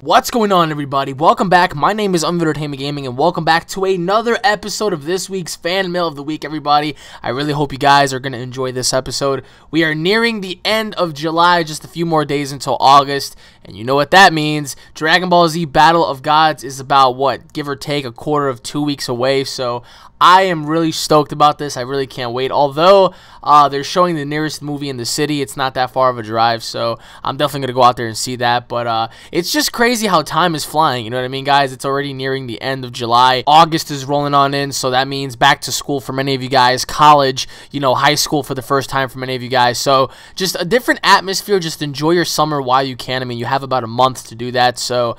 What's going on, everybody? Welcome back. My name is UnrealEntGaming, and welcome back to another episode of this week's Fan Mail of the Week, everybody. I really hope you guys are going to enjoy this episode. We are nearing the end of July, just a few more days until August, and you know what that means. Dragon Ball Z Battle of Gods is about, what, give or take a quarter of 2 weeks away, so I am really stoked about this. I really can't wait. Although they're showing the nearest movie in the city, it's not that far of a drive, so I'm definitely going to go out there and see that. But it's just crazy how time is flying, you know what I mean, guys? It's already nearing the end of July. August is rolling on in, so that means back to school for many of you guys, college, you know, high school for the first time for many of you guys. So just a different atmosphere. Just enjoy your summer while you can. I mean, you have about a month to do that, so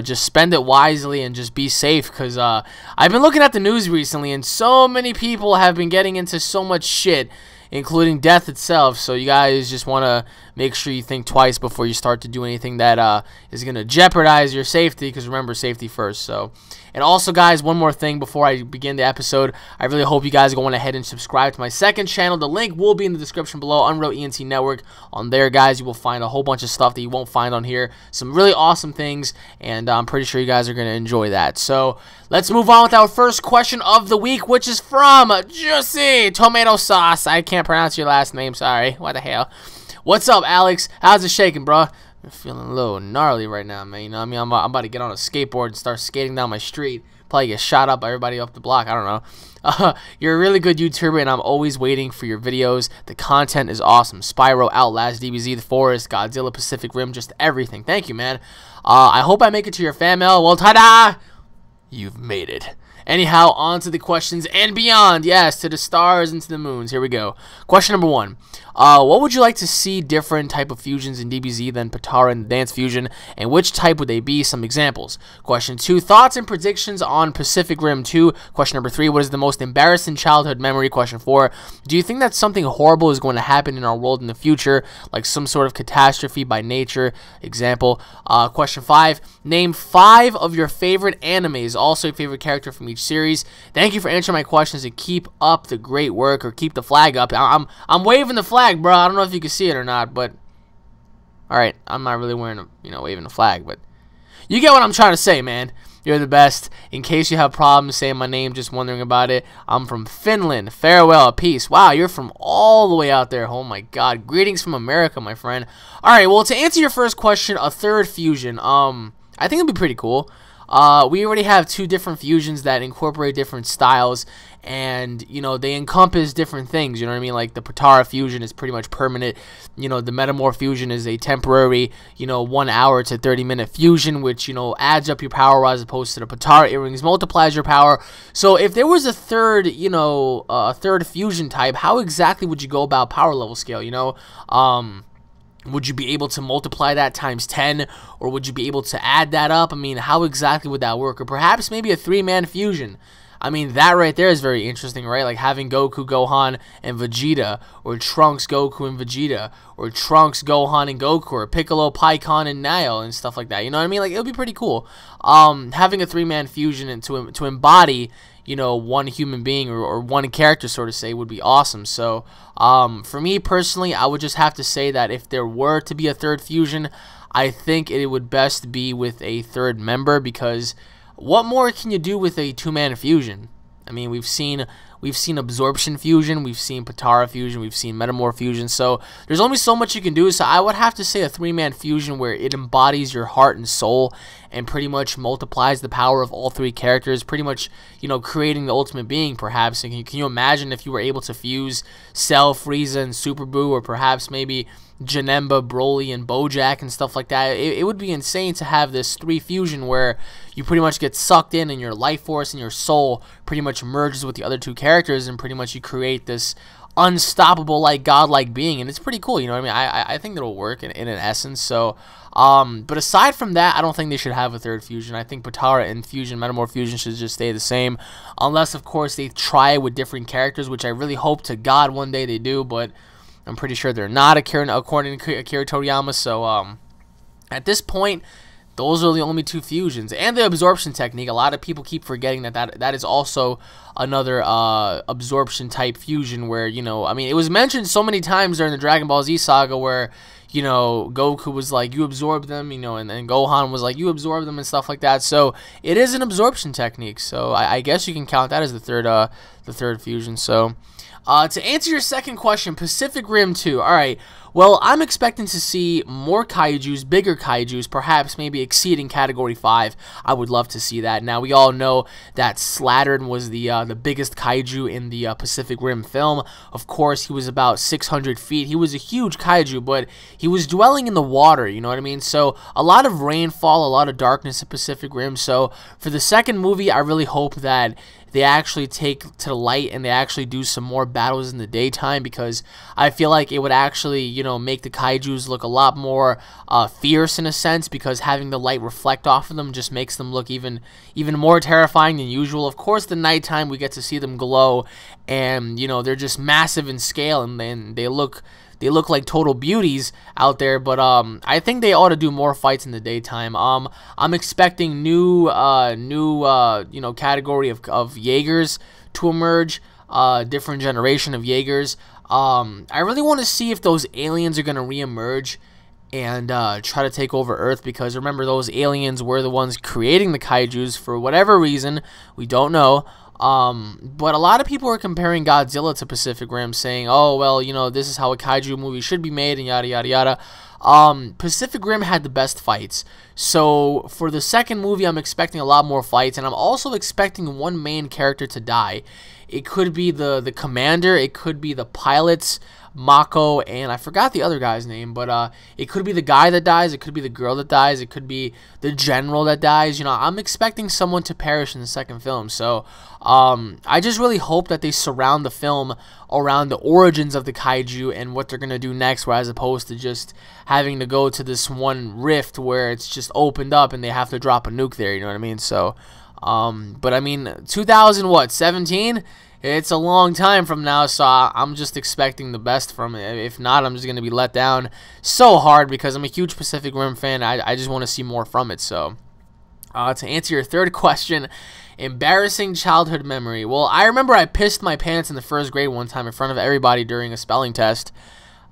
just spend it wisely and just be safe, because I've been looking at the news recently, and so many people have been getting into so much shit, including death itself. So you guys just want to make sure you think twice before you start to do anything that is going to jeopardize your safety, because remember, safety first. So, and also, guys, one more thing before I begin the episode. I really hope you guys go on ahead and subscribe to my second channel. The link will be in the description below, UnrealEnt Network. On there, guys, you will find a whole bunch of stuff that you won't find on here. Some really awesome things, and I'm pretty sure you guys are going to enjoy that. So let's move on with our first question of the week, which is from Juicy Tomato Sauce. I can't pronounce your last name, sorry. What the hell? What's up, Alex? How's it shaking, bro? I'm feeling a little gnarly right now, man. You know what I mean? I'm about to get on a skateboard and start skating down my street. Probably get shot up by everybody up the block. I don't know. You're a really good YouTuber, and I'm always waiting for your videos. The content is awesome. Spyro, Outlast, DBZ, The Forest, Godzilla, Pacific Rim, just everything. Thank you, man. I hope I make it to your fan mail. Well, ta-da! You've made it. Anyhow, on to the questions and beyond. Yes, to the stars and to the moons. Here we go. Question number 1. What would you like to see different type of fusions in DBZ than Potara and the Dance Fusion, and which type would they be? Some examples. Question 2. Thoughts and predictions on Pacific Rim 2. Question number 3. What is the most embarrassing childhood memory? Question 4. Do you think that something horrible is going to happen in our world in the future, like some sort of catastrophe by nature? Example. Question 5. Name 5 of your favorite animes, also your favorite character from each series. Thank you for answering my questions, and keep up the great work, or keep the flag up. I'm waving the flag, bro. I don't know if you can see it or not, but alright, I'm not really wearing waving the flag, but you get what I'm trying to say, man. You're the best. In case you have problems saying my name, just wondering about it, I'm from Finland. Farewell, peace. Wow, you're from all the way out there. Oh my god. Greetings from America, my friend. Alright, well, to answer your first question, a third fusion, I think it'd be pretty cool. We already have 2 different fusions that incorporate different styles, and, you know, they encompass different things, you know what I mean? Like, the Potara fusion is pretty much permanent. You know, the Metamorph fusion is a temporary, 1 hour to 30-minute fusion, which, adds up your power, as opposed to the Potara earrings multiplies your power. So if there was a third, a third fusion type, how exactly would you go about power level scale, Would you be able to multiply that times 10, or would you be able to add that up? I mean, how exactly would that work? Or perhaps maybe a 3-man fusion. I mean, that right there is very interesting, right? Like having Goku, Gohan, and Vegeta, or Trunks, Goku, and Vegeta, or Trunks, Gohan, and Goku, or Piccolo, Pikkon, and Nile, and stuff like that. You know what I mean? Like, it would be pretty cool. Having a 3-man fusion and to embody, one human being or one character, sort of say, would be awesome. So, for me personally, I would just have to say that if there were to be a third fusion, I think it would best be with a third member, because what more can you do with a 2-man fusion? I mean, we've seen Absorption fusion, we've seen Potara fusion, we've seen Metamorph fusion, so there's only so much you can do. So I would have to say a 3-man fusion where it embodies your heart and soul and pretty much multiplies the power of all 3 characters, pretty much, creating the ultimate being, perhaps. And can you imagine if you were able to fuse Cell, Frieza, and Super Buu, or perhaps maybe Janemba, Broly, and Bojack and stuff like that? It would be insane to have this 3 fusion where you pretty much get sucked in, and your life force and your soul pretty much merges with the other 2 characters, and pretty much you create this unstoppable, like, godlike being, and it's pretty cool, you know what I mean? I think it'll work in an essence. So but aside from that, I don't think they should have a third fusion. I think Potara and fusion, Metamorph fusion, should just stay the same, unless of course they try with different characters, which I really hope to God one day they do, but I'm pretty sure they're not, according to Akira Toriyama. So at this point, those are the only two fusions. And the absorption technique, a lot of people keep forgetting that is also another absorption type fusion where, you know, I mean, it was mentioned so many times during the Dragon Ball Z saga where, you know, Goku was like, you absorb them, you know, and then Gohan was like, you absorb them and stuff like that. So it is an absorption technique. So I guess you can count that as the third fusion. So to answer your second question, Pacific Rim 2. All right. Well, I'm expecting to see more kaijus, bigger kaijus, perhaps maybe exceeding Category 5. I would love to see that. Now, we all know that Slattern was the biggest kaiju in the Pacific Rim film. Of course, he was about 600 feet. He was a huge kaiju, but he was dwelling in the water, you know what I mean? So, a lot of rainfall, a lot of darkness in Pacific Rim. So, for the second movie, I really hope that they actually take to the light and they actually do some more battles in the daytime, because I feel like it would actually, you know, make the kaijus look a lot more fierce in a sense, because having the light reflect off of them just makes them look even more terrifying than usual. Of course, the nighttime we get to see them glow, and you know, they're just massive in scale, and then they look like total beauties out there, but I think they ought to do more fights in the daytime. I'm expecting new you know, category of Jaegers to emerge, different generation of Jaegers. I really want to see if those aliens are gonna reemerge and try to take over Earth, because remember, those aliens were the ones creating the kaijus for whatever reason, we don't know. But a lot of people are comparing Godzilla to Pacific Rim, saying, oh, well, you know, this is how a kaiju movie should be made, and yada, yada, yada. Pacific Rim had the best fights. So, for the second movie, I'm expecting a lot more fights, and I'm also expecting one main character to die. It could be the commander, it could be the pilots, Mako, and I forgot the other guy's name, but it could be the guy that dies, it could be the girl that dies, it could be the general that dies. You know, I'm expecting someone to perish in the second film. So I just really hope that they surround the film around the origins of the kaiju and what they're going to do next, as opposed to just having to go to this one rift where it's just opened up and they have to drop a nuke there, you know what I mean? So but I mean, 2017, it's a long time from now, so I'm just expecting the best from it. If not, I'm just going to be let down so hard, because I'm a huge Pacific Rim fan. I just want to see more from it. So to answer your third question, embarrassing childhood memory. Well, I remember I pissed my pants in the first grade one time in front of everybody during a spelling test.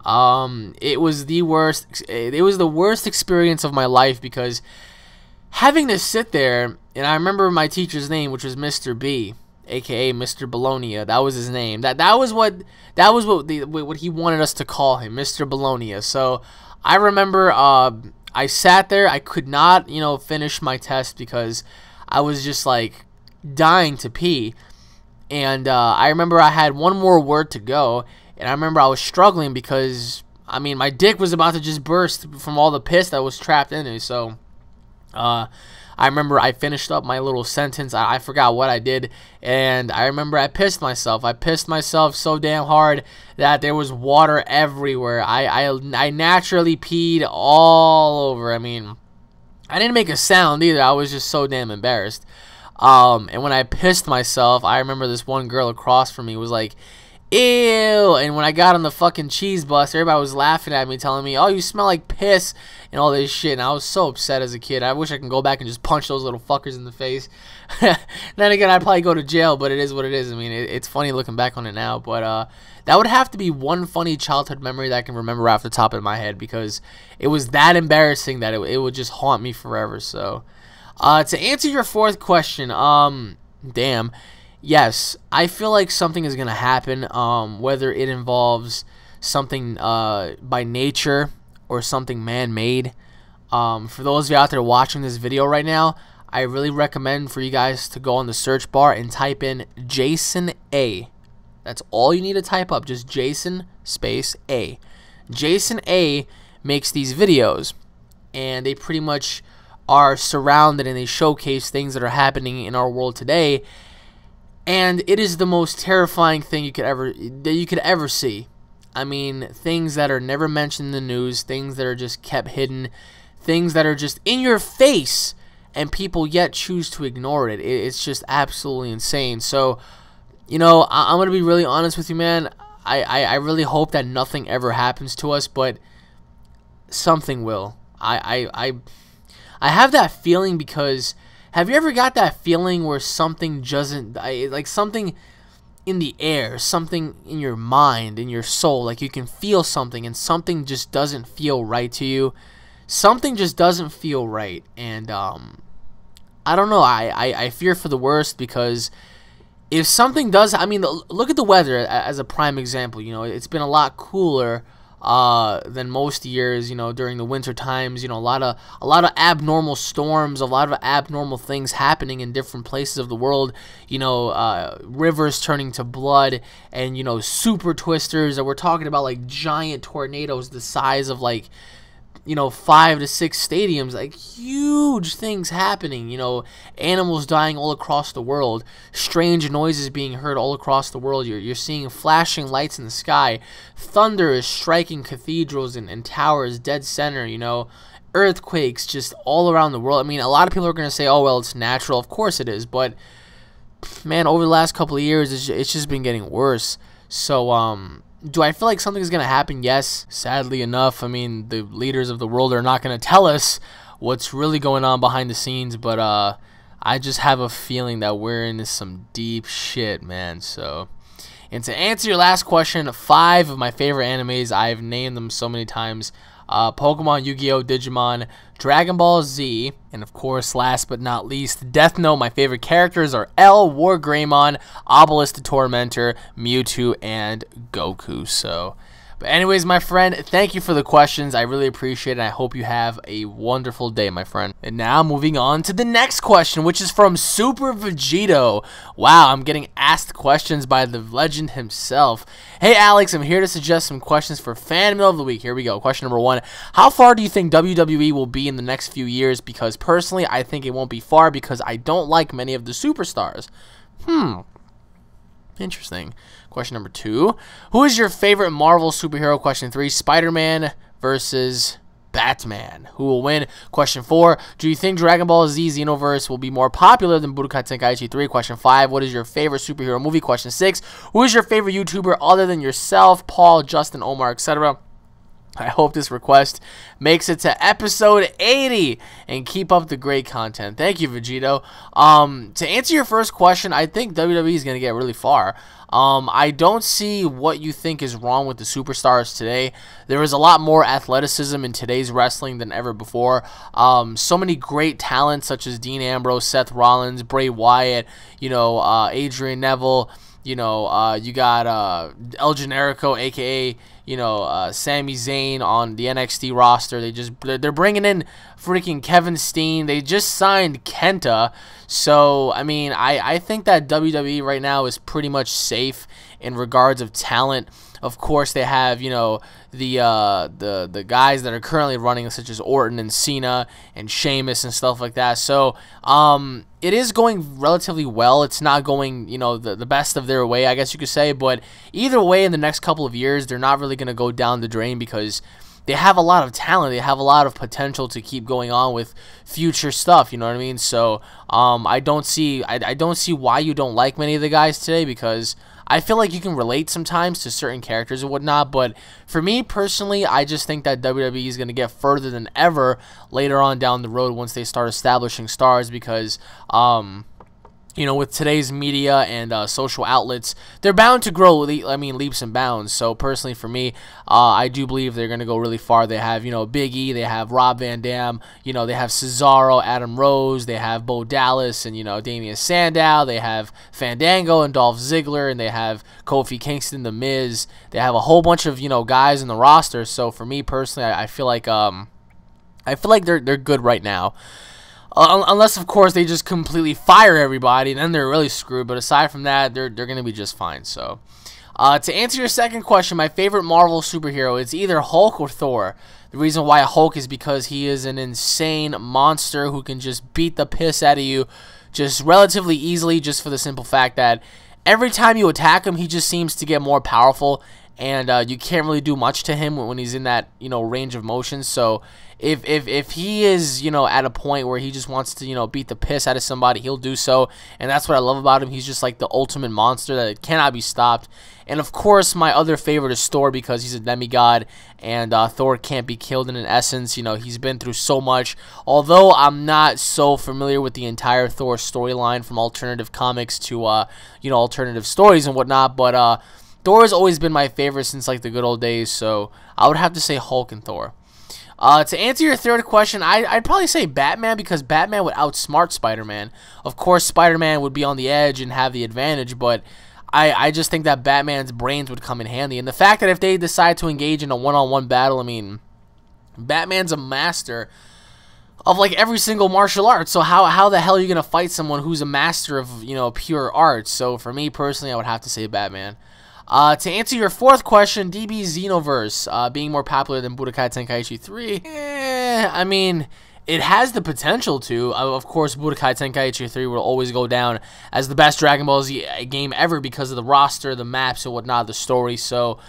It was the worst. It was the worst experience of my life, because having to sit there, and I remember my teacher's name, which was Mr. B, aka Mr. Bologna. That was his name. That was what he wanted us to call him, Mr. Bologna. So I remember I sat there. I could not, you know, finish my test because I was just like dying to pee. And I remember I had one more word to go, and I remember I was struggling because, I mean, my dick was about to just burst from all the piss that was trapped in it. So I remember I finished up my little sentence. I forgot what I did, and I remember I pissed myself. I pissed myself so damn hard that there was water everywhere. I naturally peed all over. I mean, I didn't make a sound either. I was just so damn embarrassed. And when I pissed myself, I remember this one girl across from me was like, ew. And when I got on the fucking cheese bus, everybody was laughing at me, telling me, oh, you smell like piss and all this shit. And I was so upset as a kid. I wish I could go back and just punch those little fuckers in the face. Then again, I'd probably go to jail, but it is what it is. I mean, it's funny looking back on it now, but that would have to be one funny childhood memory that I can remember off the top of my head, because it was that embarrassing that it would just haunt me forever. So to answer your fourth question, damn, yes, I feel like something is gonna happen, whether it involves something by nature or something man-made. For those of you out there watching this video right now, I really recommend for you guys to go on the search bar and type in Jason A. That's all you need to type up, just Jason space A. Jason A makes these videos, and they pretty much are surrounded and they showcase things that are happening in our world today. And it is the most terrifying thing you could ever see. I mean, things that are never mentioned in the news, things that are just kept hidden, things that are just in your face, and people yet choose to ignore it. It's just absolutely insane. So, you know, I'm going to be really honest with you, man. I really hope that nothing ever happens to us, but something will. I have that feeling because have you ever got that feeling where something doesn't, like something in the air, something in your mind, in your soul, like you can feel something and something just doesn't feel right to you? Something just doesn't feel right, and I don't know, I fear for the worst because if something does, I mean, look at the weather as a prime example. You know, it's been a lot cooler than most years. You know, during the winter times, you know, a lot of abnormal storms, a lot of abnormal things happening in different places of the world. You know, rivers turning to blood, and you know, super twisters. And we're talking about like giant tornadoes the size of like, you know, 5 to 6 stadiums, like huge things happening, you know, animals dying all across the world, strange noises being heard all across the world. You're seeing flashing lights in the sky, thunder is striking cathedrals and towers dead center, you know, earthquakes just all around the world. I mean, a lot of people are going to say, oh, well, it's natural. Of course it is, but man, over the last couple of years, it's just been getting worse. So, do I feel like something's going to happen? Yes. Sadly enough, I mean, the leaders of the world are not going to tell us what's really going on behind the scenes, but I just have a feeling that we're into some deep shit, man. So, and to answer your last question, 5 of my favorite animes, I've named them so many times. Pokemon, Yu-Gi-Oh!, Digimon, Dragon Ball Z, and of course, last but not least, Death Note. My favorite characters are L, War Greymon, Obelisk the Tormentor, Mewtwo, and Goku. So, but anyways, my friend, thank you for the questions. I really appreciate it. I hope you have a wonderful day, my friend. And now moving on to the next question, which is from Super Vegito. Wow, I'm getting asked questions by the legend himself. Hey, Alex, I'm here to suggest some questions for Fan Mail of the Week. Here we go. Question number 1. How far do you think WWE will be in the next few years? Because personally, I think it won't be far because I don't like many of the superstars. Interesting. Question number 2. Who is your favorite Marvel superhero? Question 3. Spider-Man versus Batman. Who will win? Question 4. Do you think Dragon Ball Z Xenoverse will be more popular than Budokai Tenkaichi 3? Question 5. What is your favorite superhero movie? Question 6. Who is your favorite YouTuber other than yourself, Paul, Justin, Omar, etc.? I hope this request makes it to episode 80 and keep up the great content. Thank you, Vegito. To answer your first question, I think WWE is going to get really far. I don't see what you think is wrong with the superstars today. There is a lot more athleticism in today's wrestling than ever before. So many great talents such as Dean Ambrose, Seth Rollins, Bray Wyatt, you know, Adrian Neville. You know, you got El Generico, a.k.a., you know, Sami Zayn on the NXT roster. They're bringing in freaking Kevin Steen. They just signed Kenta. So, I mean, I think that WWE right now is pretty much safe in regards of talent. Of course, they have, you know, the guys that are currently running, such as Orton and Cena and Sheamus and stuff like that. So, it is going relatively well. It's not going, you know, the best of their way, I guess you could say. But either way, in the next couple of years, they're not really going to go down the drain because they have a lot of talent. They have a lot of potential to keep going on with future stuff. You know what I mean? So, I don't see why you don't like many of the guys today because I feel like you can relate sometimes to certain characters and whatnot, but for me personally, I just think that WWE is going to get further than ever later on down the road once they start establishing stars because, you know, with today's media and social outlets, they're bound to grow, leaps and bounds. So personally for me, I do believe they're going to go really far. They have, you know, Big E, they have Rob Van Dam, you know, they have Cesaro, Adam Rose, they have Bo Dallas and, you know, Damian Sandow, they have Fandango and Dolph Ziggler, and they have Kofi Kingston, The Miz. They have a whole bunch of, you know, guys in the roster. So for me personally, I feel like they're good right now. Unless, of course, they just completely fire everybody, and then they're really screwed. But aside from that, they're going to be just fine. So, to answer your second question, my favorite Marvel superhero is either Hulk or Thor. The reason why Hulk is because he is an insane monster who can just beat the piss out of you just relatively easily, just for the simple fact that every time you attack him, he just seems to get more powerful. and you can't really do much to him when he's in that, you know, range of motion. So if he is, you know, at a point where he just wants to, you know, beat the piss out of somebody, he'll do so, and that's what I love about him. He's just like the ultimate monster that cannot be stopped. And of course, my other favorite is Thor, because he's a demigod, and Thor can't be killed in an essence. You know, he's been through so much. Although I'm not so familiar with the entire Thor storyline from alternative comics to, you know, alternative stories and whatnot, but Thor has always been my favorite since like the good old days. So I would have to say Hulk and Thor. To answer your third question, I'd probably say Batman, because Batman would outsmart Spider-Man. Of course, Spider-Man would be on the edge and have the advantage, but I just think that Batman's brains would come in handy. And the fact that if they decide to engage in a one-on-one battle, I mean, Batman's a master of like every single martial art. So how the hell are you going to fight someone who's a master of, you know, pure art? So for me personally, I would have to say Batman. To answer your fourth question, DB Xenoverse being more popular than Budokai Tenkaichi 3, I mean, it has the potential to. Of course, Budokai Tenkaichi 3 will always go down as the best Dragon Ball Z game ever because of the roster, the maps, and whatnot, the story. So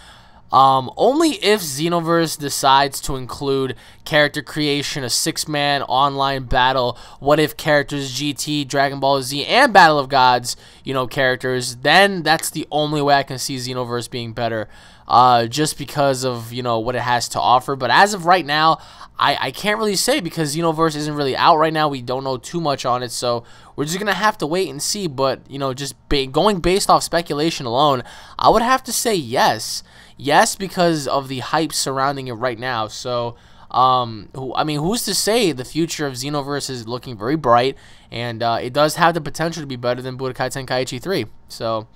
only if Xenoverse decides to include character creation, a 6-man online battle, what if characters GT, Dragon Ball Z, and Battle of Gods, you know, characters, then that's the only way I can see Xenoverse being better, just because of, you know, what it has to offer. But as of right now, I can't really say, because Xenoverse isn't really out right now. We don't know too much on it, so we're just going to have to wait and see. But, you know, just going based off speculation alone, I would have to say yes. Yes, because of the hype surrounding it right now. So, I mean, who's to say the future of Xenoverse is looking very bright, and it does have the potential to be better than Budokai Tenkaichi 3. So,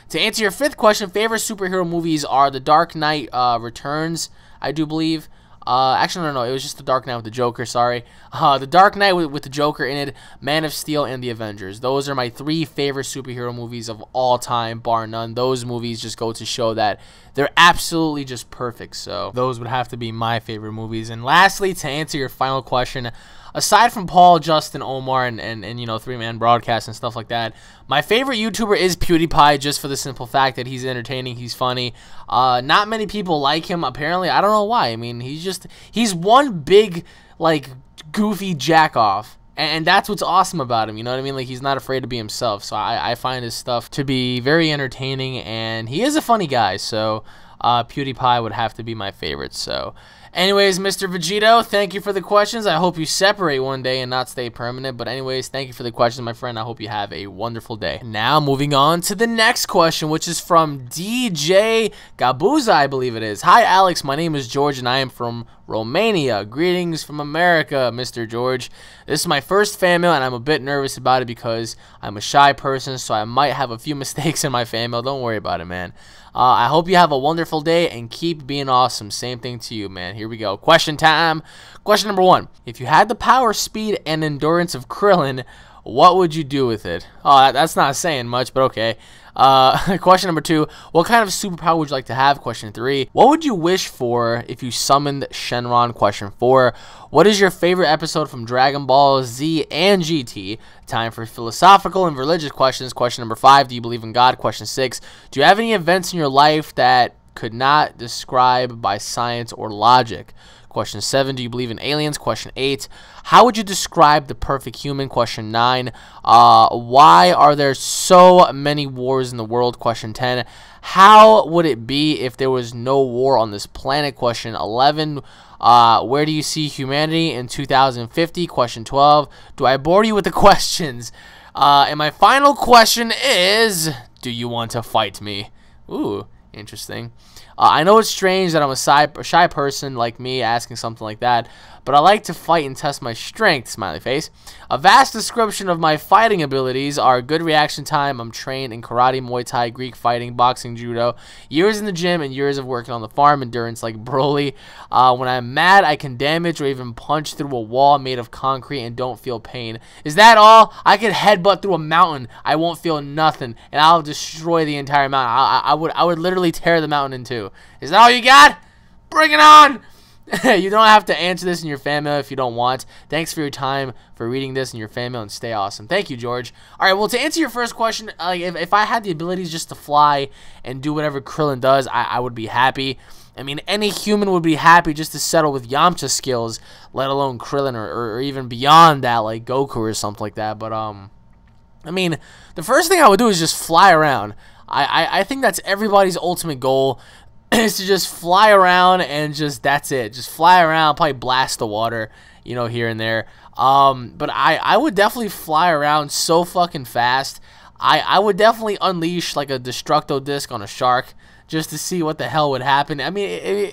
to answer your fifth question, favorite superhero movies are The Dark Knight Returns, I do believe. Actually, no, it was just The Dark Knight with the Joker, sorry. The Dark Knight with the Joker in it, Man of Steel, and The Avengers. Those are my 3 favorite superhero movies of all time, bar none. Those movies just go to show that they're absolutely just perfect. So those would have to be my favorite movies. And lastly, to answer your final question, aside from Paul, Justin, Omar, and you know, 3-man broadcast and stuff like that, my favorite YouTuber is PewDiePie, just for the simple fact that he's entertaining, he's funny. Not many people like him, apparently. I don't know why. I mean, he's one big, like, goofy jack-off. And that's what's awesome about him, you know what I mean? Like, he's not afraid to be himself. So I find his stuff to be very entertaining, and he is a funny guy. So PewDiePie would have to be my favorite. So anyways, Mr. Vegito, thank you for the questions. I hope you separate one day and not stay permanent. But anyways, thank you for the questions, my friend. I hope you have a wonderful day. Now, moving on to the next question, which is from DJ Gabuza, I believe it is. Hi, Alex. My name is George, and I am from Romania. Greetings from America, Mr. George. This is my first fan mail, and I'm a bit nervous about it because I'm a shy person, so I might have a few mistakes in my fan mail. Don't worry about it, man. I hope you have a wonderful day and keep being awesome. Same thing to you, man. Here we go. Question time. Question number 1. If you had the power, speed, and endurance of Krillin, what would you do with it? Oh, that's not saying much, but okay. Question number 2. What kind of superpower would you like to have? Question 3. What would you wish for if you summoned Shenron? Question 4. What is your favorite episode from Dragon Ball Z and GT? Time for philosophical and religious questions. Question number 5. Do you believe in God? Question 6. Do you have any events in your life that could not describe by science or logic? Question 7, do you believe in aliens? Question 8, how would you describe the perfect human? Question 9, why are there so many wars in the world? Question 10, how would it be if there was no war on this planet? Question 11, where do you see humanity in 2050? Question 12, do I bore you with the questions? And my final question is, do you want to fight me? Ooh, interesting. I know it's strange that I'm a shy person like me asking something like that, but I like to fight and test my strength, smiley face. A vast description of my fighting abilities are good reaction time. I'm trained in karate, Muay Thai, Greek fighting, boxing, judo, years in the gym, and years of working on the farm, endurance like Broly. When I'm mad, I can damage or even punch through a wall made of concrete and don't feel pain. Is that all? I could headbutt through a mountain. I won't feel nothing, and I'll destroy the entire mountain. I would literally tear the mountain in two. Is that all you got? Bring it on! You don't have to answer this in your fan mail if you don't want. Thanks for your time for reading this in your fan mail, and stay awesome. Thank you, George. All right, well, to answer your first question, if I had the abilities just to fly and do whatever Krillin does, I would be happy. I mean, any human would be happy just to settle with Yamcha skills, let alone Krillin or even beyond that, like Goku or something like that. But, I mean, the first thing I would do is just fly around. I think that's everybody's ultimate goal, is to just fly around and that's it. Just fly around, probably blast the water, you know, here and there. But I would definitely fly around so fucking fast. I would definitely unleash like a Destructo Disc on a shark just to see what the hell would happen. I mean,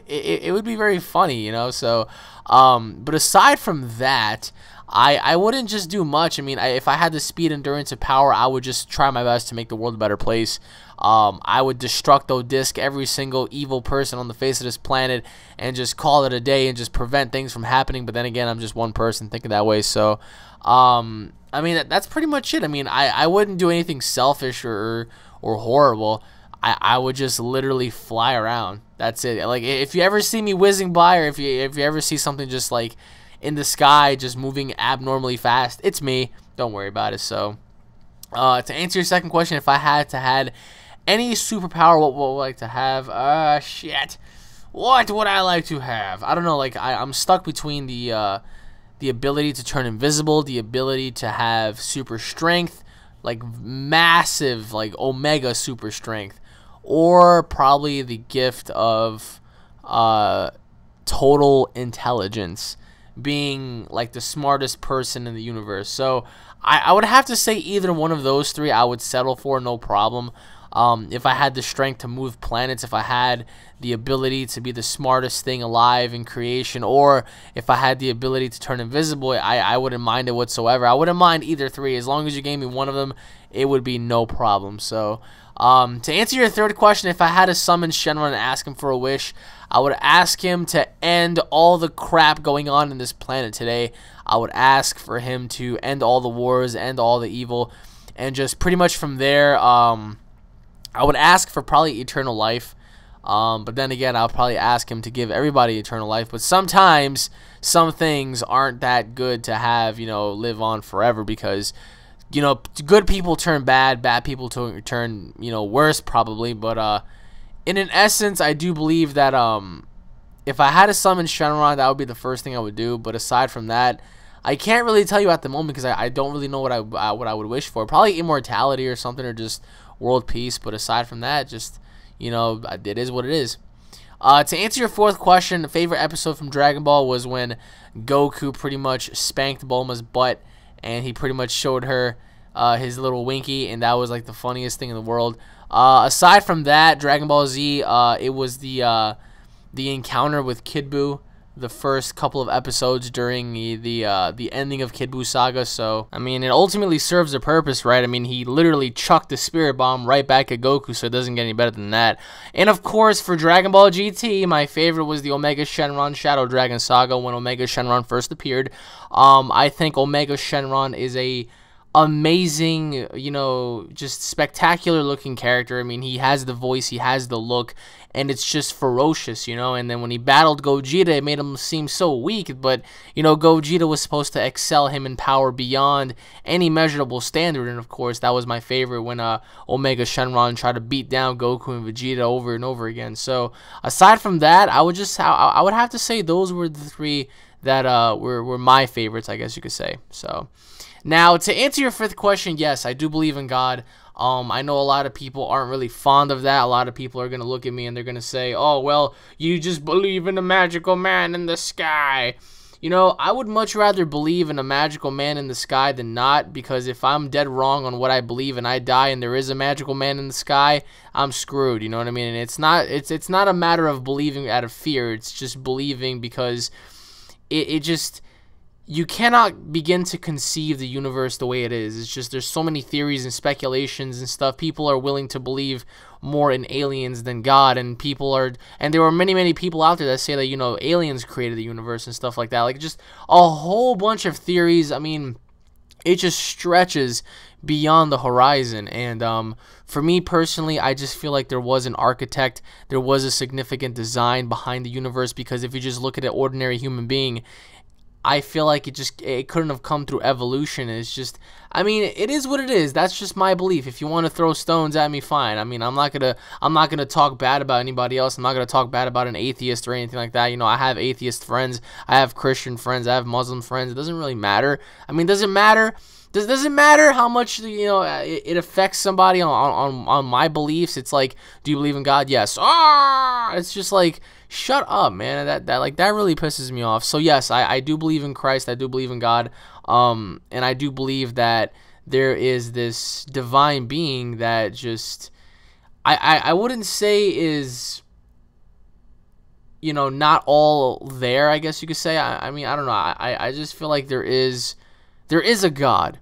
it would be very funny, you know. So, but aside from that, I wouldn't just do much. I mean, if I had the speed, endurance, and power, I would just try my best to make the world a better place. I would Destructo Disc every single evil person on the face of this planet and just call it a day and just prevent things from happening. But then again, I'm just one person thinking that way. So, I mean, that's pretty much it. I mean, I wouldn't do anything selfish or horrible. I would just literally fly around. That's it. Like, if you ever see me whizzing by, or if you ever see something just like in the sky just moving abnormally fast, it's me. Don't worry about it. So, to answer your second question, if I had any superpower, what would I like to have? Shit. What would I like to have? I don't know. Like, I'm stuck between the ability to turn invisible, the ability to have super strength, like massive, like Omega super strength, or probably the gift of total intelligence, being like the smartest person in the universe. So I would have to say either one of those three I would settle for, no problem. If I had the strength to move planets, if I had the ability to be the smartest thing alive in creation, or if I had the ability to turn invisible, I wouldn't mind it whatsoever. I wouldn't mind either three. As long as you gave me one of them, it would be no problem. So, to answer your third question, if I had to summon Shenron and ask him for a wish, I would ask him to end all the crap going on in this planet today. I would ask for him to end all the wars, end all the evil, and just pretty much from there, I would ask for probably eternal life. But then again, I'll probably ask him to give everybody eternal life. But sometimes some things aren't that good to have, you know, live on forever, because, you know, good people turn bad, bad people turn, you know, worse probably. But in an essence, I do believe that if I had to summon Shenron, that would be the first thing I would do. But aside from that, I can't really tell you at the moment, because I don't really know what I would wish for. Probably immortality or something, or just world peace. But aside from that, just, you know, it is what it is. To answer your fourth question, the favorite episode from Dragon Ball was when Goku pretty much spanked Bulma's butt, and he pretty much showed her his little winky, and that was like the funniest thing in the world. Aside from that, Dragon Ball Z, it was the encounter with Kid Buu, the first couple of episodes during the ending of Kid Buu Saga. So, I mean, it ultimately serves a purpose, right? I mean, he literally chucked the Spirit Bomb right back at Goku, so it doesn't get any better than that. And of course, for Dragon Ball GT, my favorite was the Omega Shenron Shadow Dragon Saga, when Omega Shenron first appeared. I think Omega Shenron is a amazing, you know, just spectacular looking character. I mean, he has the voice, he has the look, and it's just ferocious, you know. And then when he battled Gogeta, it made him seem so weak, but, you know, Gogeta was supposed to excel him in power beyond any measurable standard. And of course, that was my favorite, when Omega Shenron tried to beat down Goku and Vegeta over and over again. So aside from that, I would have to say those were the three that were my favorites, I guess you could say. So now, to answer your fifth question, yes, I do believe in God. I know a lot of people aren't really fond of that. A lot of people are going to look at me and they're going to say, oh, well, you just believe in a magical man in the sky. You know, I would much rather believe in a magical man in the sky than not, because if I'm dead wrong on what I believe and I die and there is a magical man in the sky, I'm screwed, you know what I mean? And it's not a matter of believing out of fear. It's just believing because it just, you cannot begin to conceive the universe the way it is. It's just, there's so many theories and speculations and stuff. People are willing to believe more in aliens than God, and there are many people out there that say that, you know, aliens created the universe and stuff like that. Like, just a whole bunch of theories. I mean, it just stretches beyond the horizon. And for me personally, I just feel like there was an architect, there was a significant design behind the universe, because if you just look at an ordinary human being, I feel like it couldn't have come through evolution. It's just, I mean, it is what it is. That's just my belief. If you want to throw stones at me, fine. I mean, I'm not gonna talk bad about anybody else. I'm not gonna talk bad about an atheist or anything like that. You know, I have atheist friends, I have Christian friends, I have Muslim friends. It doesn't really matter. I mean, does it matter? Does it matter how much, you know, it affects somebody on my beliefs? It's like, do you believe in God? Yes. It's just like, shut up, man. That really pisses me off. So yes, I do believe in Christ. I do believe in God. And I do believe that there is this divine being that just, I wouldn't say is, you know, not all there, I guess you could say. I mean, I don't know. I just feel like there is a God.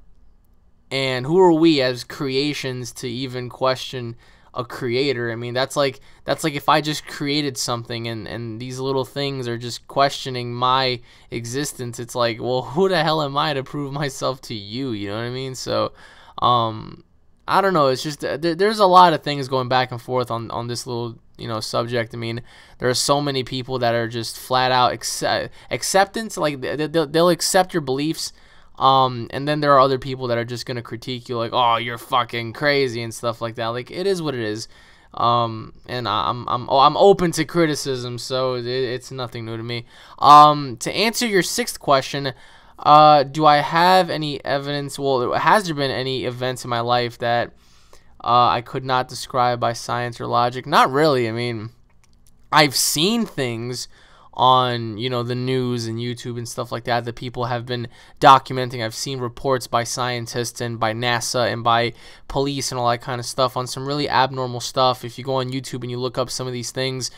And who are we as creations to even question a creator? I mean, that's like if I just created something and these little things are just questioning my existence. It's like, well, who the hell am I to prove myself to you? You know what I mean? So, I don't know. It's just there's a lot of things going back and forth on this little, you know, subject. I mean, there are so many people that are just flat out acceptance. Like they'll accept your beliefs. And then there are other people that are just gonna critique you, like, oh, you're fucking crazy and stuff like that. Like, it is what it is. And I'm open to criticism, so it's nothing new to me. To answer your sixth question, do I have any evidence? Well, has there been any events in my life that I could not describe by science or logic? Not really. I mean, I've seen things on, you know, the news and YouTube and stuff like that people have been documenting. I've seen reports by scientists and by NASA and by police and all that kind of stuff on some really abnormal stuff. If you go on YouTube and you look up some of these things,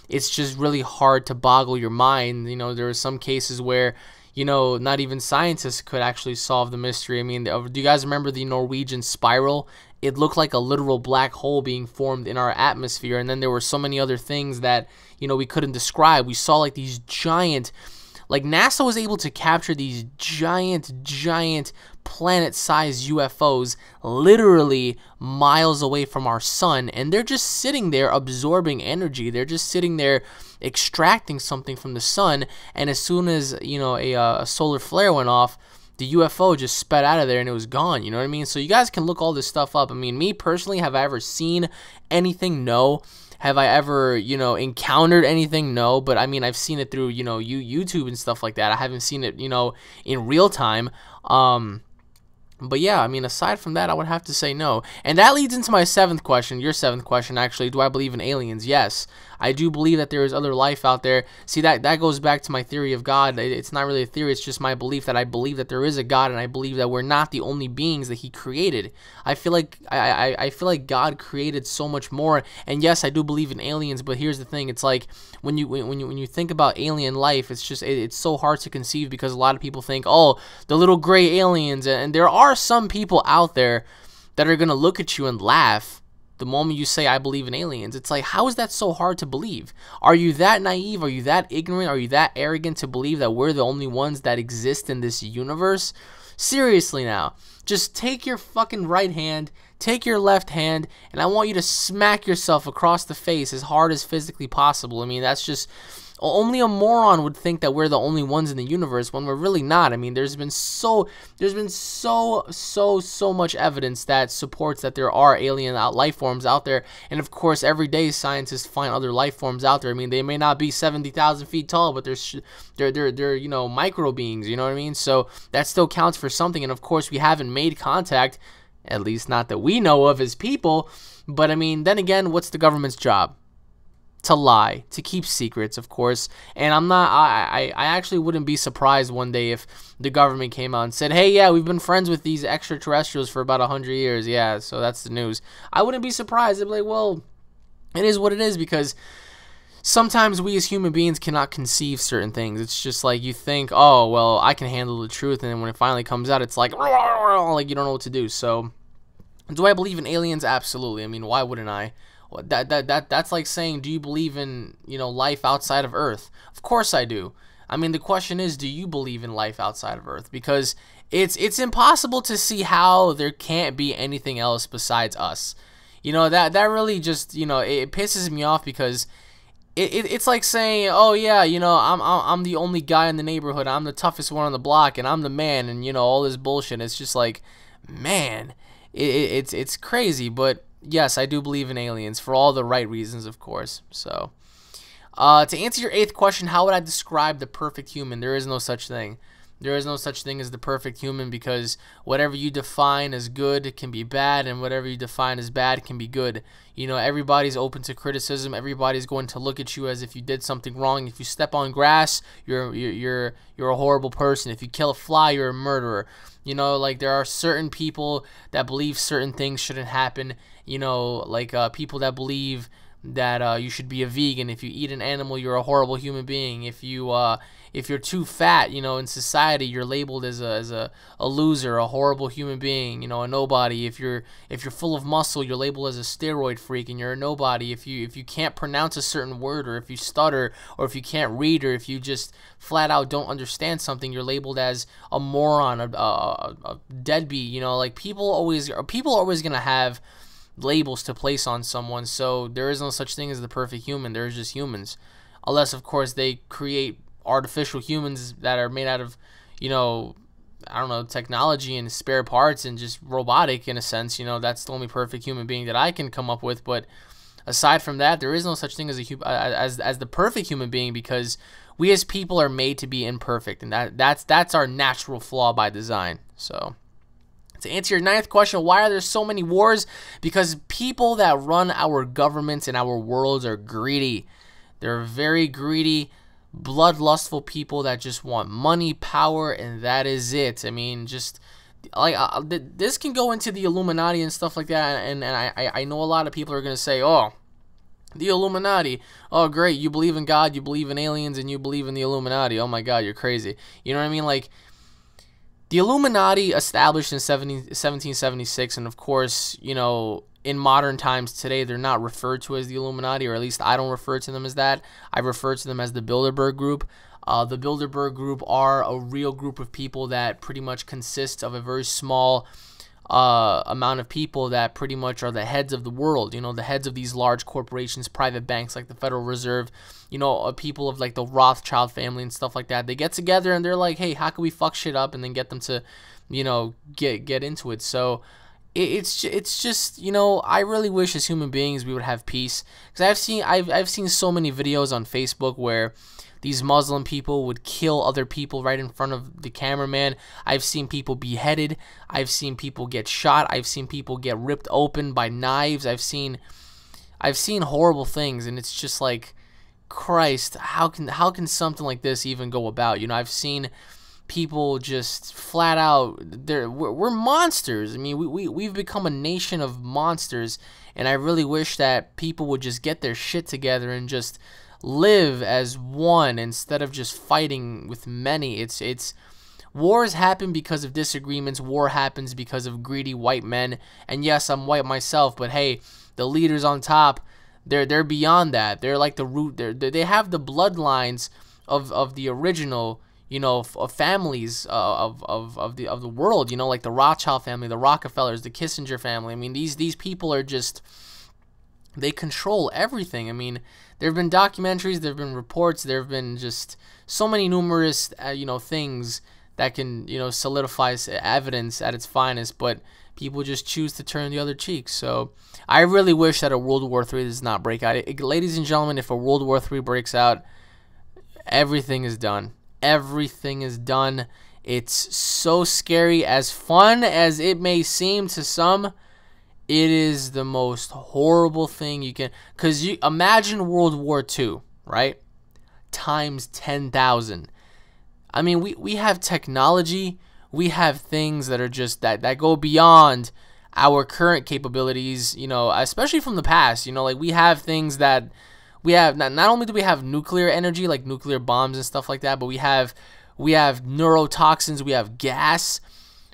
it's just really hard to boggle your mind. You know, there are some cases where, you know, not even scientists could actually solve the mystery. I mean, do you guys remember the Norwegian spiral? It looked like a literal black hole being formed in our atmosphere, and then there were so many other things that, you know, we couldn't describe. We saw like these giant, like NASA was able to capture these giant planet-sized UFOs literally miles away from our sun, and they're just sitting there absorbing energy. They're just sitting there extracting something from the sun, and as soon as, you know, a solar flare went off, the UFO just sped out of there and it was gone. You know what I mean? So you guys can look all this stuff up. I mean, me personally, have I ever seen anything? No. Have I ever, you know, encountered anything? No. But I mean, I've seen it through, you know, YouTube and stuff like that. I haven't seen it, you know, in real time. But yeah, I mean, aside from that, I would have to say no. And that leads into my seventh question, your seventh question, actually. Do I believe in aliens? Yes. I do believe that there is other life out there. See, that goes back to my theory of God. It's not really a theory. It's just my belief that I believe that there is a God, and I believe that we're not the only beings that He created. I feel like I feel like God created so much more. And yes, I do believe in aliens. But here's the thing: it's like when you think about alien life, it's just it's so hard to conceive, because a lot of people think, oh, the little gray aliens, and there are some people out there that are gonna look at you and laugh the moment you say, I believe in aliens. It's like, how is that so hard to believe? Are you that naive? Are you that ignorant? Are you that arrogant to believe that we're the only ones that exist in this universe? Seriously now. Just take your fucking right hand, take your left hand, and I want you to smack yourself across the face as hard as physically possible. I mean, that's just... Only a moron would think that we're the only ones in the universe when we're really not. I mean, there's been so much evidence that supports that there are alien life forms out there, and of course, every day scientists find other life forms out there. I mean, they may not be 70,000 feet tall, but they're you know, micro beings. You know what I mean? So that still counts for something. And of course, we haven't made contact, at least not that we know of as people. But I mean, then again, what's the government's job? To lie, to keep secrets, of course. And I actually wouldn't be surprised one day if the government came out and said, hey, yeah, we've been friends with these extraterrestrials for about 100 years. Yeah, so that's the news. I wouldn't be surprised. I'd be like, well, it is what it is, because sometimes we as human beings cannot conceive certain things. It's just like you think, oh, well, I can handle the truth, and then when it finally comes out, it's like you don't know what to do. So do I believe in aliens? Absolutely. I mean, why wouldn't I? That's like saying, do you believe in, you know, life outside of Earth? Of course I do. I mean, the question is, do you believe in life outside of Earth? Because it's impossible to see how there can't be anything else besides us. You know, that really just, you know, it pisses me off, because it's like saying, oh yeah, you know, I'm the only guy in the neighborhood, I'm the toughest one on the block, and I'm the man, and you know, all this bullshit. It's just like, man, it's crazy. But yes, I do believe in aliens for all the right reasons, of course. So, to answer your 8th question, how would I describe the perfect human? There is no such thing. There is no such thing as the perfect human, because whatever you define as good can be bad, and whatever you define as bad can be good. You know, everybody's open to criticism. Everybody's going to look at you as if you did something wrong. If you step on grass, you're a horrible person. If you kill a fly, you're a murderer. You know, like, there are certain people that believe certain things shouldn't happen. You know, like people that believe that you should be a vegan. If you eat an animal, you're a horrible human being. If you're too fat, you know, in society, you're labeled as a loser, a horrible human being, you know, a nobody. If you're full of muscle, you're labeled as a steroid freak, and you're a nobody. If you can't pronounce a certain word, or if you stutter, or if you can't read, or if you just flat out don't understand something, you're labeled as a moron, a deadbeat. You know, like, people are always gonna have labels to place on someone. So there is no such thing as the perfect human. There's just humans, unless of course they create artificial humans that are made out of, you know, I don't know, technology and spare parts and just robotic in a sense. You know, that's the only perfect human being that I can come up with. But aside from that, there is no such thing as as the perfect human being, because we as people are made to be imperfect, and that's our natural flaw by design. So, to answer your 9th question, why are there so many wars? Because people that run our governments and our worlds are greedy. They're very greedy, bloodlustful people that just want money, power, and that is it. I mean, just like this can go into the Illuminati and stuff like that, and I know a lot of people are going to say, oh, the Illuminati, oh great, you believe in God, you believe in aliens, and you believe in the Illuminati. Oh my God, you're crazy. You know what I mean? Like, the Illuminati established in 1776, and of course, you know, in modern times today, they're not referred to as the Illuminati, or at least I don't refer to them as that. I refer to them as the Bilderberg Group. The Bilderberg Group are a real group of people that pretty much consists of a very small amount of people that pretty much are the heads of the world, you know, the heads of these large corporations, private banks like the Federal Reserve, you know, people of like the Rothschild family and stuff like that. They get together and they're like, hey, how can we fuck shit up, and then get them to, you know, get into it. So it's just, you know, I really wish as human beings we would have peace, because I've seen so many videos on Facebook where these Muslim people would kill other people right in front of the cameraman. I've seen people beheaded. I've seen people get shot. I've seen people get ripped open by knives. I've seen horrible things, and it's just like, Christ, how can something like this even go about? You know, I've seen people just flat out, we're monsters. I mean, we've become a nation of monsters, and I really wish that people would just get their shit together and just live as one instead of just fighting with many. It's wars happen because of disagreements. War happens because of greedy white men. And yes, I'm white myself, but hey, the leaders on top, they're beyond that. They're like the root. They have the bloodlines of the original, you know, of families of the world. You know, like the Rothschild family, the Rockefellers, the Kissinger family. I mean, these people are just, they control everything. I mean, there have been documentaries, there have been reports, there have been just so many numerous, you know, things that can, you know, solidify evidence at its finest, but people just choose to turn the other cheek. So I really wish that a World War III does not break out. Ladies and gentlemen, if a World War III breaks out, everything is done. Everything is done. It's so scary. As fun as it may seem to some, it is the most horrible thing you can, because you imagine World War II, right? Times 10,000. I mean, we have technology, we have things that are just that go beyond our current capabilities, you know, especially from the past. You know, like, we have things that we have, not only do we have nuclear energy, like nuclear bombs and stuff like that, but we have neurotoxins, we have gas.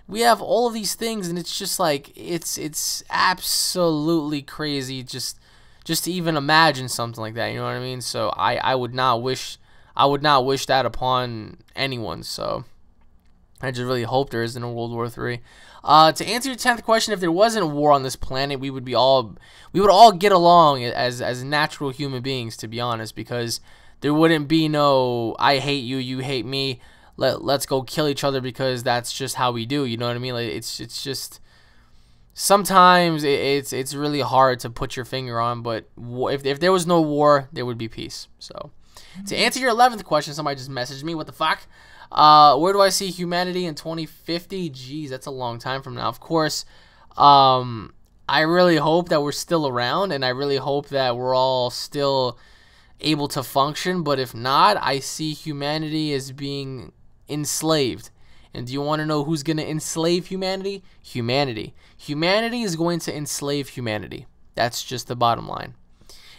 We have all of these things, and it's just like, it's absolutely crazy just to even imagine something like that, you know what I mean? So I would not wish I would not wish that upon anyone. So I just really hope there isn't a World War III. To answer your 10th question, if there wasn't a war on this planet, we would all get along as natural human beings, to be honest, because there wouldn't be no I hate you, you hate me. Let's go kill each other because that's just how we do. You know what I mean? Like it's just sometimes it's really hard to put your finger on. But if there was no war, there would be peace. So to answer your 11th question, somebody just messaged me. What the fuck? Where do I see humanity in 2050? Jeez, that's a long time from now. Of course, I really hope that we're still around, and I really hope that we're all still able to function. But if not, I see humanity as being enslaved. And do you want to know who's going to enslave humanity? Humanity. Humanity is going to enslave humanity. That's just the bottom line.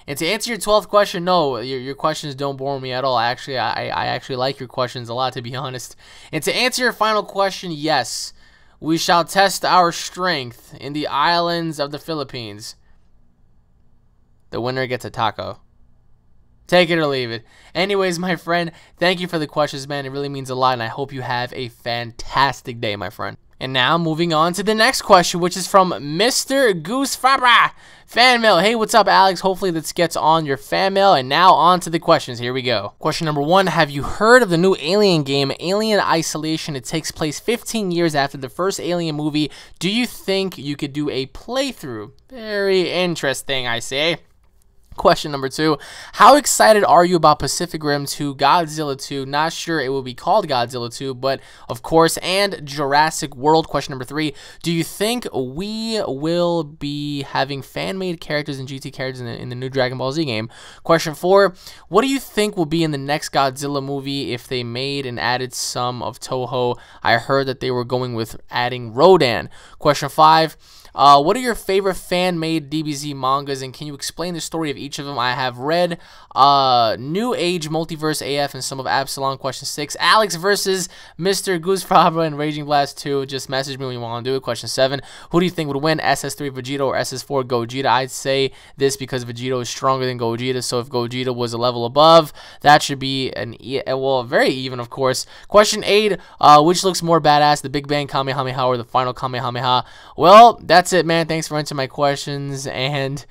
And to answer your 12th question, no, your questions don't bore me at all. I actually like your questions a lot, to be honest. And to answer your final question, yes, we shall test our strength in the islands of the Philippines. The winner gets a taco. Take it or leave it. Anyways, my friend, thank you for the questions, man. It really means a lot, and I hope you have a fantastic day, my friend. And now, moving on to the next question, which is from Mr. Goose Fabra. Fan mail. Hey, what's up, Alex? Hopefully this gets on your fan mail. And now on to the questions. Here we go. Question number 1. Have you heard of the new Alien game, Alien Isolation? It takes place 15 years after the first Alien movie. Do you think you could do a playthrough? Very interesting, I say. Question number 2, how excited are you about Pacific Rim 2, Godzilla 2? Not sure it will be called Godzilla 2, but of course, and Jurassic World. Question number 3, do you think we will be having fan-made characters and GT characters in the new Dragon Ball Z game? Question 4, what do you think will be in the next Godzilla movie if they made and added some of Toho? I heard that they were going with adding Rodan. Question 5, what are your favorite fan-made DBZ mangas, and can you explain the story of each of them? I have read New Age Multiverse AF and some of Absalom. Question 6, Alex versus Mr. Goose Fabra and Raging Blast 2. Just message me when you want to do it. Question 7, who do you think would win, SS3 Vegito or SS4 Gogeta? I'd say this because Vegito is stronger than Gogeta, so if Gogeta was a level above, that should be very even, of course. Question 8, which looks more badass, the Big Bang Kamehameha or the final Kamehameha? Well, that's it, man. Thanks for answering my questions, and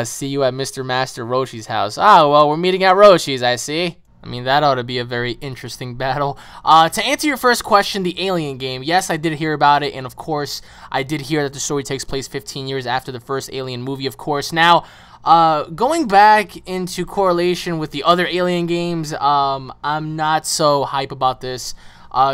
see you at Mr. Master Roshi's house. Well, we're meeting at Roshi's, I see. I mean, that ought to be a very interesting battle. To answer your first question, the Alien game, yes, I did hear about it, and of course, I did hear that the story takes place 15 years after the first Alien movie, of course. Now, going back into correlation with the other Alien games, I'm not so hype about this.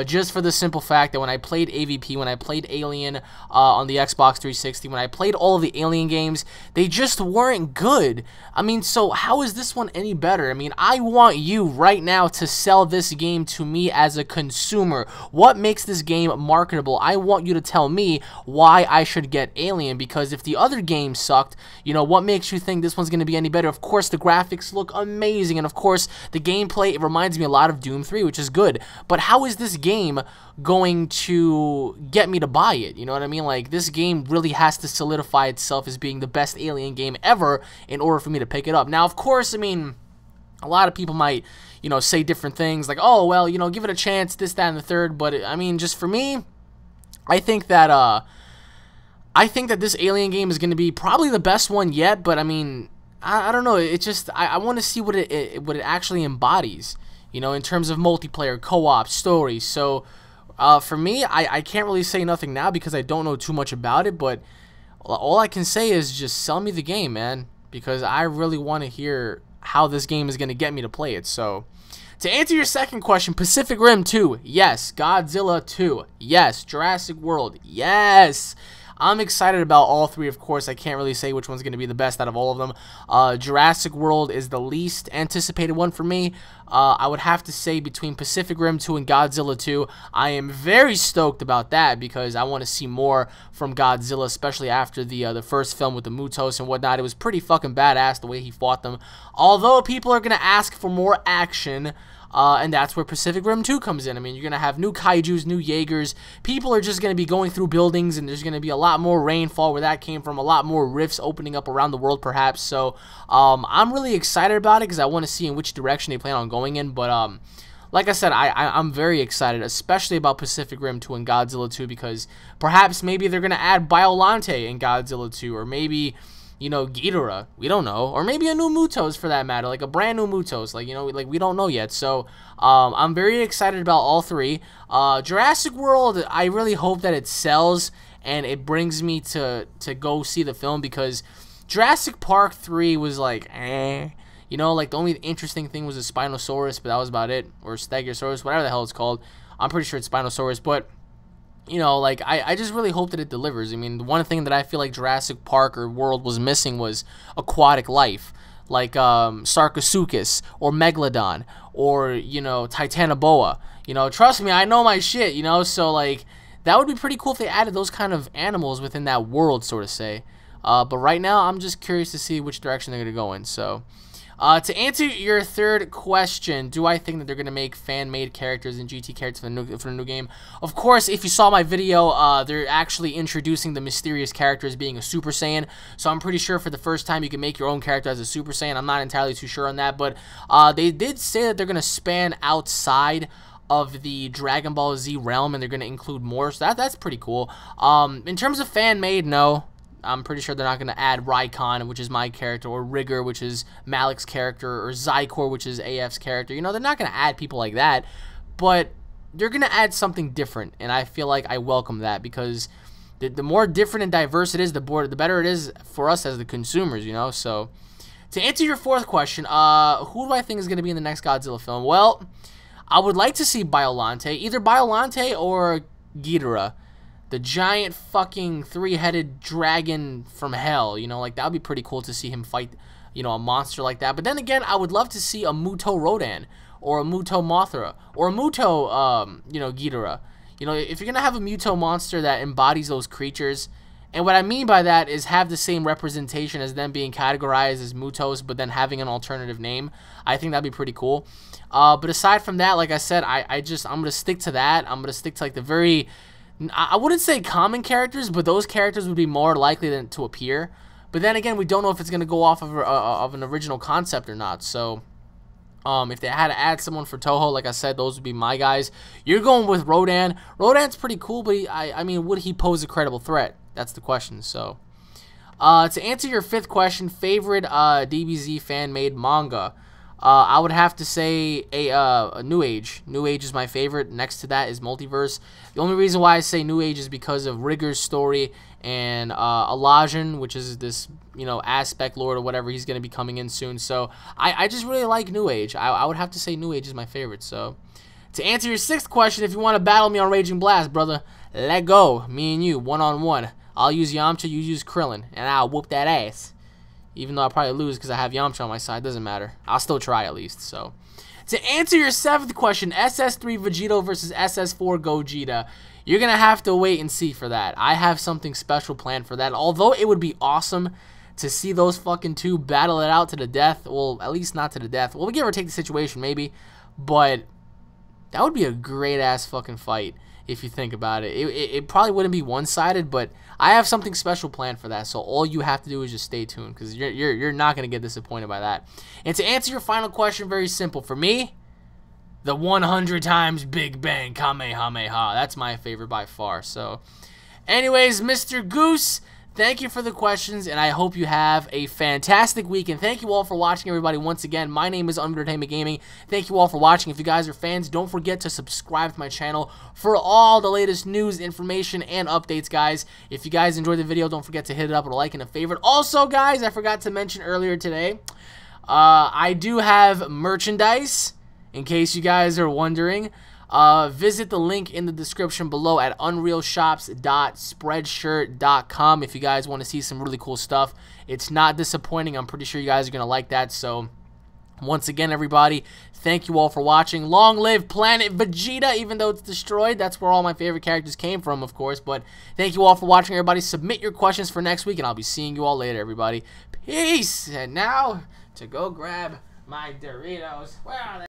Just for the simple fact that when I played AVP, when I played Alien on the Xbox 360, when I played all of the Alien games, they just weren't good. I mean, so how is this one any better? I mean, I want you right now to sell this game to me as a consumer. What makes this game marketable? I want you to tell me why I should get Alien, because if the other game sucked, you know, what makes you think this one's going to be any better? Of course, the graphics look amazing, and of course, the gameplay, it reminds me a lot of Doom 3, which is good. But how is this game going to get me to buy it? You know what I mean? Like, this game really has to solidify itself as being the best Alien game ever in order for me to pick it up. Now, of course, I mean, a lot of people might, you know, say different things like, oh, well, you know, give it a chance, this, that, and the third. But I mean, just for me, I think that this Alien game is going to be probably the best one yet. But I mean, I don't know. It just, I want to see what it actually embodies, you know, in terms of multiplayer, co-op, story. So for me, I can't really say nothing now because I don't know too much about it. But all I can say is just sell me the game, man, because I really want to hear how this game is going to get me to play it. So to answer your second question, Pacific Rim 2, yes. Godzilla 2, yes. Jurassic World, yes. I'm excited about all three, of course. I can't really say which one's going to be the best out of all of them. Jurassic World is the least anticipated one for me. I would have to say between Pacific Rim 2 and Godzilla 2, I am very stoked about that because I want to see more from Godzilla, especially after the first film with the Mutos and whatnot. It was pretty fucking badass the way he fought them. Although people are going to ask for more action, And that's where Pacific Rim 2 comes in. I mean, you're going to have new kaijus, new Jaegers. People are just going to be going through buildings, and there's going to be a lot more rainfall where that came from, a lot more rifts opening up around the world, perhaps. So I'm really excited about it because I want to see in which direction they plan on going in. But like I said, I'm very excited, especially about Pacific Rim 2 and Godzilla 2, because perhaps maybe they're going to add Biollante in Godzilla 2, or maybe, you know, Ghidorah, we don't know, or maybe a new Mutos for that matter, like a brand new Mutos, like, you know, like we don't know yet. So I'm very excited about all three. Jurassic World, I really hope that it sells and it brings me to go see the film, because Jurassic Park 3 was like, you know, like the only interesting thing was a Spinosaurus, but that was about it, or Stegosaurus, whatever the hell it's called. I'm pretty sure it's Spinosaurus, but you know, like, I just really hope that it delivers. I mean, the one thing that I feel like Jurassic Park or World was missing was aquatic life, like Sarcosuchus or Megalodon or, you know, Titanoboa. You know, trust me, I know my shit, you know, so, like, that would be pretty cool if they added those kind of animals within that world, sort of say. But right now, I'm just curious to see which direction they're going to go in, so... to answer your third question, do I think that they're going to make fan-made characters and GT characters for the new game? Of course, if you saw my video, they're actually introducing the mysterious character as being a Super Saiyan. So I'm pretty sure for the first time you can make your own character as a Super Saiyan. I'm not entirely too sure on that, but they did say that they're going to span outside of the Dragon Ball Z realm, and they're going to include more. So that's pretty cool. In terms of fan-made, no. I'm pretty sure they're not going to add Raikon, which is my character, or Rigger, which is Malik's character, or Zykor, which is AF's character. You know, they're not going to add people like that, but they're going to add something different, and I feel like I welcome that, because the more different and diverse it is, the better it is for us as the consumers, you know. So, to answer your fourth question, who do I think is going to be in the next Godzilla film? Well, I would like to see Biollante, either Biollante or Ghidorah. The giant fucking three-headed dragon from hell, you know, like, that would be pretty cool to see him fight, you know, a monster like that. But then again, I would love to see a Muto Rodan, or a Muto Mothra, or a Muto, you know, Ghidorah. You know, if you're going to have a Muto monster that embodies those creatures, and what I mean by that is have the same representation as them being categorized as Mutos, but then having an alternative name, I think that'd be pretty cool. But aside from that, like I said, I'm going to stick to that. I'm going to stick to, like, the very... I wouldn't say common characters, but those characters would be more likely than to appear. But then again, we don't know if it's going to go off of an original concept or not. So, if they had to add someone for Toho, like I said, those would be my guys. You're going with Rodan. Rodan's pretty cool, but I mean, would he pose a credible threat? That's the question. So, to answer your fifth question, favorite DBZ fan-made manga. I would have to say a New Age. New Age is my favorite. Next to that is Multiverse. The only reason why I say New Age is because of Rigger's story and Elijah, which is this, you know, aspect lord or whatever. He's going to be coming in soon. So I just really like New Age. I would have to say New Age is my favorite. So to answer your sixth question, if you want to battle me on Raging Blast, brother, let go. Me and you, one-on-one. I'll use Yamcha, you use Krillin, and I'll whoop that ass. Even though I'll probably lose because I have Yamcha on my side. Doesn't matter. I'll still try at least. So, to answer your seventh question, SS3 Vegito versus SS4 Gogeta, you're going to have to wait and see for that. I have something special planned for that. Although it would be awesome to see those fucking two battle it out to the death. Well, at least not to the death. Well, we give or take the situation, maybe. But that would be a great-ass fucking fight. If you think about it. It probably wouldn't be one-sided, but I have something special planned for that. So all you have to do is just stay tuned, because you're not gonna get disappointed by that. And to answer your final question, very simple for me, the 100 times Big Bang Kamehameha. That's my favorite by far. So, anyways, Mr. Goose, thank you for the questions, and I hope you have a fantastic week. And thank you all for watching, everybody. Once again, my name is UnrealEntGaming. Thank you all for watching. If you guys are fans, don't forget to subscribe to my channel for all the latest news, information, and updates, guys. If you guys enjoyed the video, don't forget to hit it up with a like and a favorite. Also, guys, I forgot to mention earlier today, I do have merchandise, in case you guys are wondering. Visit the link in the description below at unrealshops.spreadshirt.com if you guys want to see some really cool stuff. It's not disappointing. I'm pretty sure you guys are going to like that. So, once again, everybody, thank you all for watching. Long live Planet Vegeta, even though it's destroyed. That's where all my favorite characters came from, of course. But thank you all for watching, everybody. Submit your questions for next week, and I'll be seeing you all later, everybody. Peace. And now, to go grab my Doritos. Where are they?